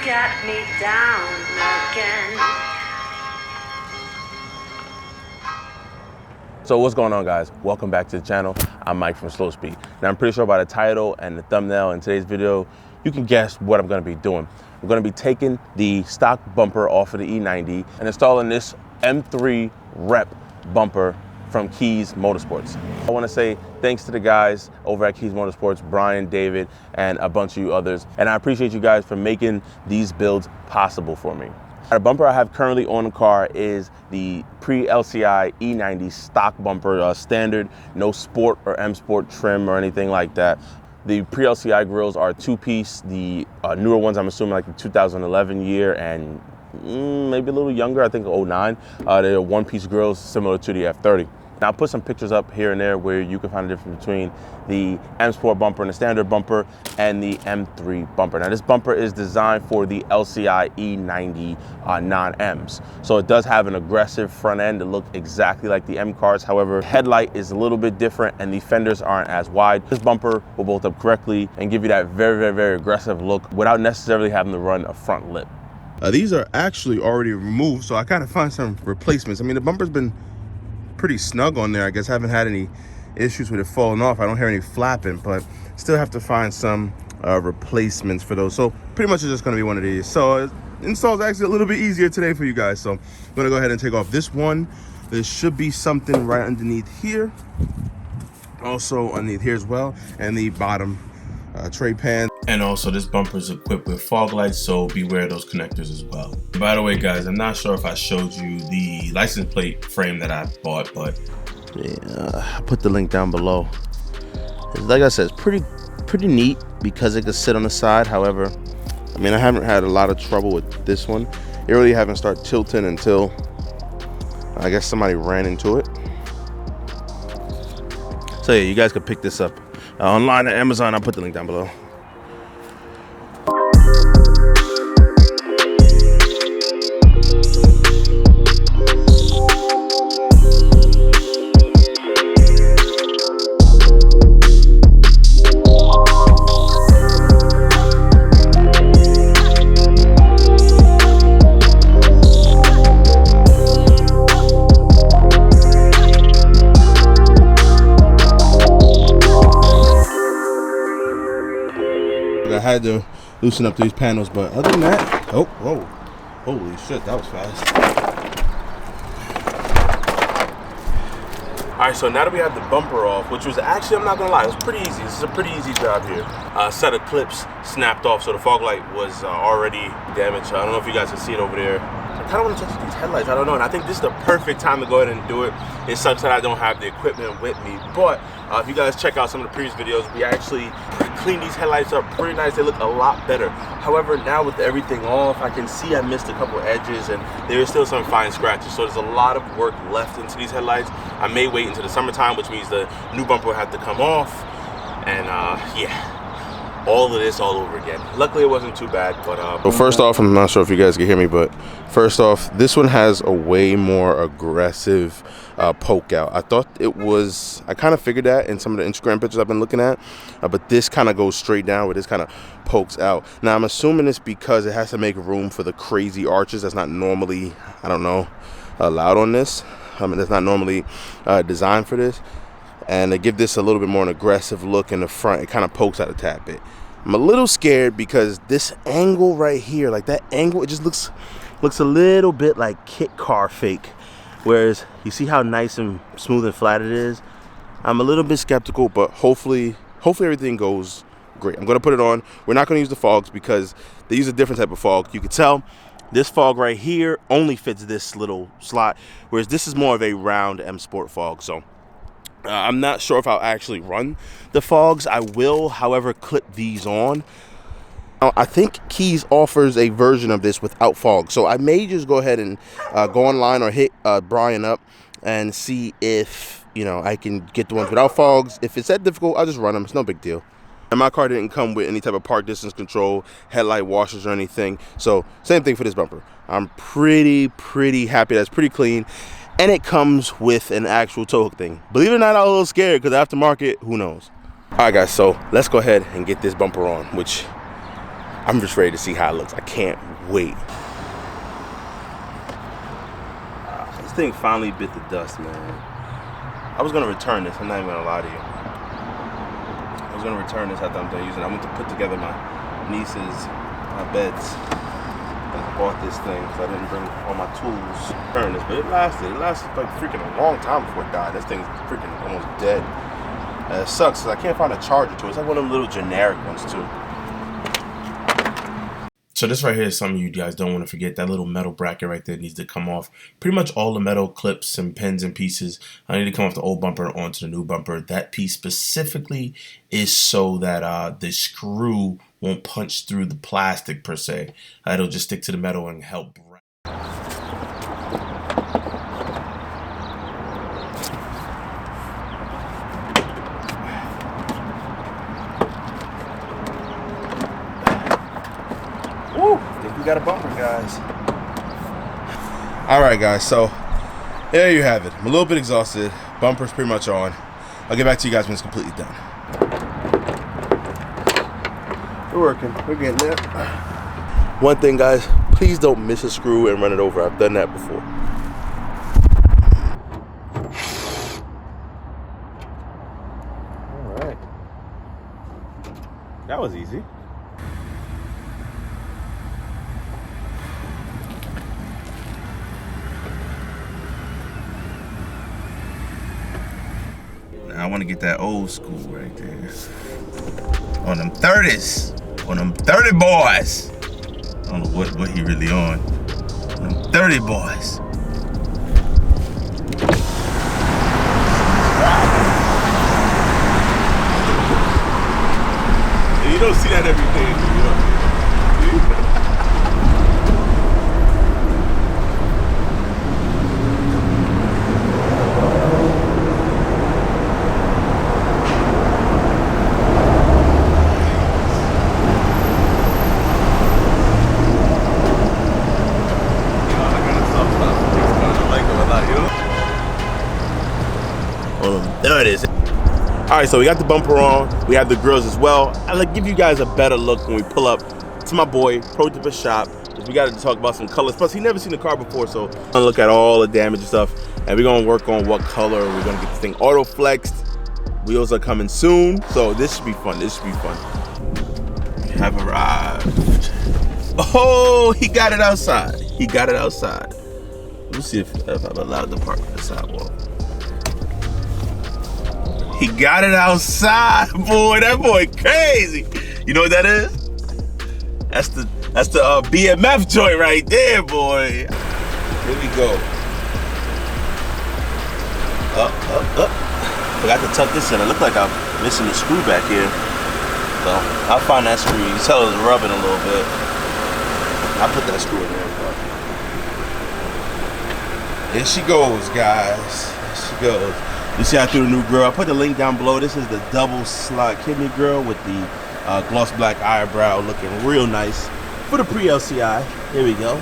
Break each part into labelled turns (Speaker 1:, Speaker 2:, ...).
Speaker 1: got me down again.
Speaker 2: So what's going on, guys? Welcome back to the channel. I'm Mike from Slow Speed. Now I'm pretty sure by the title and the thumbnail in today's video, you can guess what I'm gonna be doing. I'm gonna be taking the stock bumper off of the E90 and installing this M3 Rep bumper from Keys Motorsports. I wanna say thanks to the guys over at Keys Motorsports, Brian, David, and a bunch of you others. And I appreciate you guys for making these builds possible for me. The bumper I have currently on the car is the pre-LCI E90 stock bumper, standard, no Sport or M Sport trim or anything like that. The pre-LCI grills are two-piece. The newer ones, I'm assuming like the 2011 year and maybe a little younger, I think 09. They're one-piece grills similar to the F30. Now I'll put some pictures up here and there where you can find the difference between the M Sport bumper and the standard bumper and the M3 bumper. Now this bumper is designed for the LCI E90 non-Ms. So it does have an aggressive front end to look exactly like the M cars. However, headlight is a little bit different and the fenders aren't as wide. This bumper will bolt up correctly and give you that very aggressive look without necessarily having to run a front lip. These are actually already removed, so I gotta find some replacements. I mean, the bumper's been pretty snug on there. I guess I haven't had any issues with it falling off. I don't hear any flapping, but still have to find some replacements for those. So pretty much it's just gonna be one of these. So install's actually a little bit easier today for you guys. So I'm gonna go ahead and take off this one. There should be something right underneath here. Also underneath here as well. And the bottom tray pan. And also this bumper is equipped with fog lights, so beware of those connectors as well. By the way, guys, I'm not sure if I showed you the license plate frame that I bought, but yeah, I put the link down below. Like I said, it's pretty neat because it can sit on the side. However, I mean, I haven't had a lot of trouble with this one. It really haven't started tilting until I guess somebody ran into it. So yeah, you guys can pick this up online at Amazon. I'll put the link down below. I had to loosen up these panels, but other than that, oh, whoa, holy shit, that was fast. All right, so now that we have the bumper off, which was actually, I'm not gonna lie, it was pretty easy. This is a pretty easy job here. A set of clips snapped off, so the fog light was already damaged. I don't know if you guys can see it over there. I kind of want to touch these headlights, I don't know, and I think this is the perfect time to go ahead and do it. It sucks that I don't have the equipment with me, but if you guys check out some of the previous videos, we actually cleaned these headlights up pretty nice. They look a lot better. However, now with everything off, I can see I missed a couple edges and there is still some fine scratches. So there's a lot of work left into these headlights. I may wait until the summertime, which means the new bumper will have to come off. And yeah, all of this all over again. Luckily it wasn't too bad, but well, first off, I'm not sure if you guys can hear me, but first off, this one has a way more aggressive poke out. I thought it was, I kind of figured that in some of the Instagram pictures I've been looking at, but this kind of goes straight down, where this kind of pokes out. Now I'm assuming it's because it has to make room for the crazy arches that's not normally, I don't know, allowed on this. I mean, that's not normally designed for this. And to give this a little bit more an aggressive look in the front, it kind of pokes out a tad bit. I'm a little scared because this angle right here, like that angle, it just looks a little bit like kit car fake. Whereas you see how nice and smooth and flat it is. I'm a little bit skeptical, but hopefully everything goes great. I'm gonna put it on. We're not gonna use the fogs because they use a different type of fog. You can tell this fog right here only fits this little slot, whereas this is more of a round M Sport fog. So I'm not sure if I'll actually run the fogs. I will, however, clip these on. I think Keys offers a version of this without fog, so I may just go ahead and go online or hit Brian up and see if, you know, I can get the ones without fogs. If it's that difficult, I'll just run them. It's no big deal. And my car didn't come with any type of park distance control, headlight washers or anything. So same thing for this bumper. I'm pretty happy. That's pretty clean. And it comes with an actual tow hook thing. Believe it or not, I was a little scared because aftermarket, who knows? All right, guys, so let's go ahead and get this bumper on, which I'm just ready to see how it looks. I can't wait. This thing finally bit the dust, man. I was gonna return this. I'm not even gonna lie to you. I was gonna return this after I'm done using it. I went to put together my niece's beds. I bought this thing because I didn't bring all my tools. Return this, but it lasted. It lasted like freaking a long time before it died. This thing's freaking almost dead. It sucks because I can't find a charger to it. It's like one of them little generic ones too. So this right here is something you guys don't want to forget. That little metal bracket right there needs to come off. Pretty much all the metal clips and pins and pieces need to come off the old bumper onto the new bumper. That piece specifically is so that the screw won't punch through the plastic per se. It'll just stick to the metal and help. Woo! I think we got a bumper, guys. All right, guys. So there you have it. I'm a little bit exhausted. Bumper's pretty much on. I'll get back to you guys when it's completely done. We're working. We're getting there. One thing, guys, please don't miss a screw and run it over. I've done that before. All right. That was easy. Now I want to get that old school right there. On them 30s. On them 30 boys. I don't know what he really on. On them 30 boys. You don't see that every day, you know. There it is. All right, so we got the bumper on. We have the grills as well. I'll give you guys a better look when we pull up to my boy, Pro Tipper Shop. We got to talk about some colors. Plus, he never seen the car before, so I'm gonna look at all the damage and stuff. And we're gonna work on what color we're gonna get this thing auto flexed. Wheels are coming soon, so this should be fun. This should be fun. We have arrived. Oh, he got it outside. He got it outside. Let's see if I'm allowed to park on the sidewalk. He got it outside, boy. That boy crazy. You know what that is? That's the BMF joint right there, boy. Here we go. Up. Forgot to tuck this in. It looked like I'm missing the screw back here. So I'll find that screw. You can tell it's rubbing a little bit. I'll put that screw in there. Here she goes, guys. Here she goes. You see I threw the new grill. I put the link down below. This is the double slot kidney grill with the gloss black eyebrow, looking real nice for the pre-LCI. Here we go.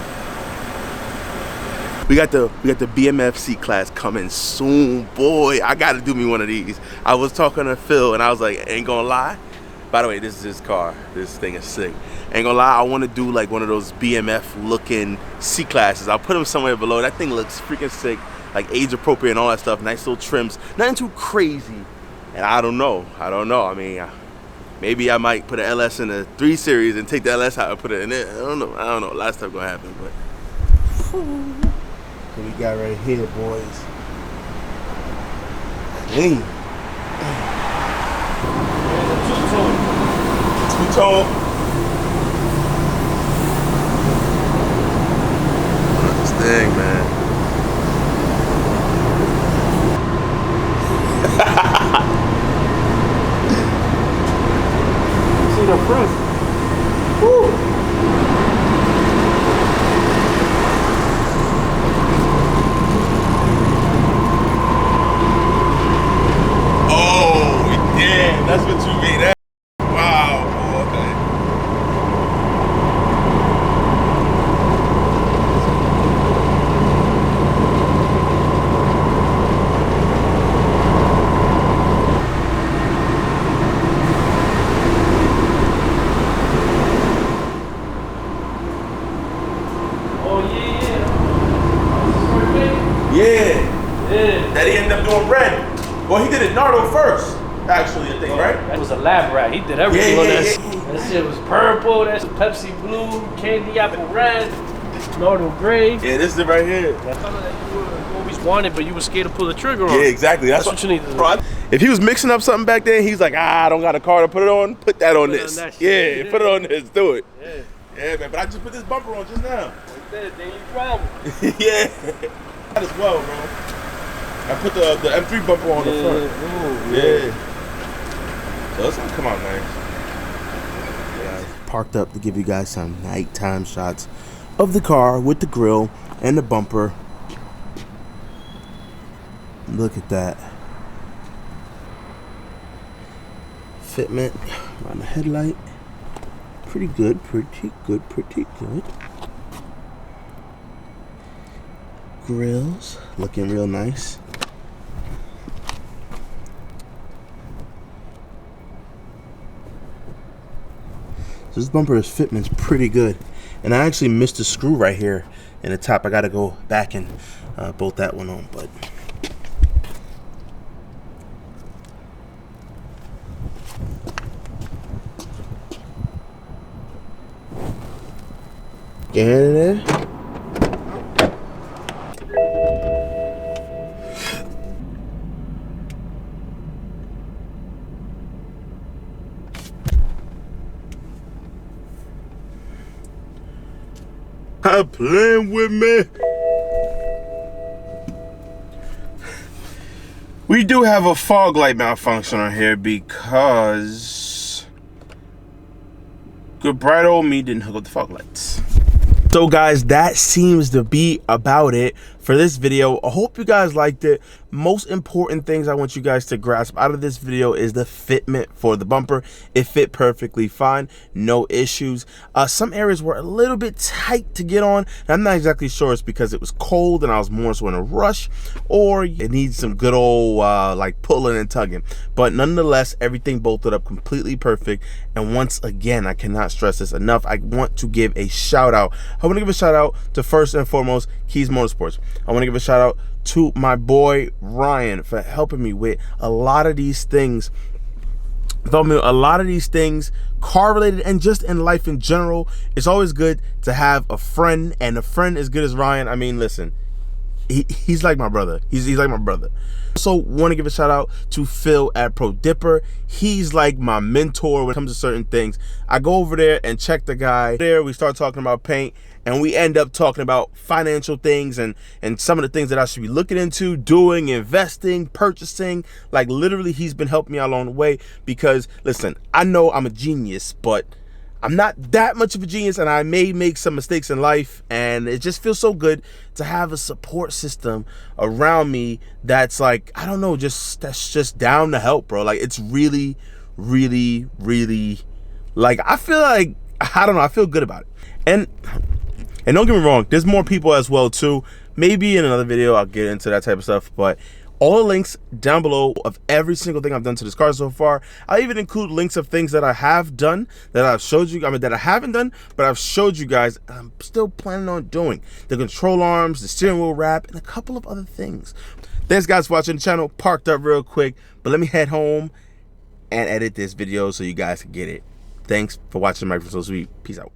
Speaker 2: We got the BMF C-Class coming soon, boy. I gotta do me one of these. I was talking to Phil and I was like, ain't gonna lie. By the way, this is his car. This thing is sick. Ain't gonna lie, I wanna do like one of those BMF looking C-Classes. I'll put them somewhere below. That thing looks freaking sick. Like age appropriate and all that stuff. Nice little trims. Nothing too crazy. And I don't know. I mean, maybe I might put an LS in a 3 Series and take the LS out and put it in it. I don't know. A lot of stuff gonna happen, but. What we got right here, boys. Clean. Two-tone. This thing, man. See the front. Woo. Oh, yeah, that's what you mean. Wow, okay. on red. Well, he did it Nardo first, actually, I think, right?
Speaker 3: That was a lab rat. He did everything on that. That shit was purple. That's Pepsi blue, candy apple red, Nardo gray.
Speaker 2: Yeah, this is it right here.
Speaker 3: That's something that you always wanted, but you were scared to pull the trigger on.
Speaker 2: Yeah, exactly. That's
Speaker 3: what you need to do.
Speaker 2: Bro, if he was mixing up something back then, he's like, I don't got a car to put it on. Put that on this. Yeah, put it on this. Do it. Yeah, man. But I just put this bumper on just now.
Speaker 3: Daily travel.
Speaker 2: Yeah. That as well, bro. I put the M3 bumper on the front. Ooh, yeah. So it's gonna come out nice. Yeah. Parked up to give you guys some nighttime shots of the car with the grill and the bumper. Look at that. Fitment on the headlight. Pretty good, pretty good. Grills looking real nice. So this bumper's fitment's pretty good. And I actually missed a screw right here in the top. I gotta go back and bolt that one on, but get in there. Playing with me. We do have a fog light malfunction on here because good bright old me didn't hook up the fog lights. So guys, that seems to be about it for this video. I hope you guys liked it. Most important things I want you guys to grasp out of this video is the fitment for the bumper. It fit perfectly fine, no issues. Some areas were a little bit tight to get on, and I'm not exactly sure it's because it was cold and I was more so in a rush, or it needs some good old like pulling and tugging. But nonetheless, everything bolted up completely perfect. And once again, I cannot stress this enough, I want to give a shout out. I want to give a shout out to, first and foremost, Keys Motorsports. I want to give a shout out to my boy Ryan for helping me with a lot of these things. Car related and just in life in general. It's always good to have a friend, and a friend as good as Ryan. I mean, listen, he's like my brother. He's like my brother. So want to give a shout out to Phil at Pro Dipper. He's like my mentor when it comes to certain things. I go over there and check the guy there. We start talking about paint, and we end up talking about financial things and some of the things that I should be looking into, doing, investing, purchasing. Like literally, he's been helping me out along the way, because listen, I know I'm a genius, but I'm not that much of a genius, and I may make some mistakes in life, and it just feels so good to have a support system around me that's like, I don't know, that's just down to help, bro. Like it's really, really, really, like I feel like, I don't know, I feel good about it. And don't get me wrong, there's more people as well too. Maybe in another video I'll get into that type of stuff, but all the links down below of every single thing I've done to this car so far. I'll even include links of things that I have done, that I've showed you, that I haven't done, but I've showed you guys I'm still planning on doing. The control arms, the steering wheel wrap, and a couple of other things. Thanks guys for watching the channel. Parked up real quick, but let me head home and edit this video so you guys can get it. Thanks for watching Mike from So Sweet. Peace out.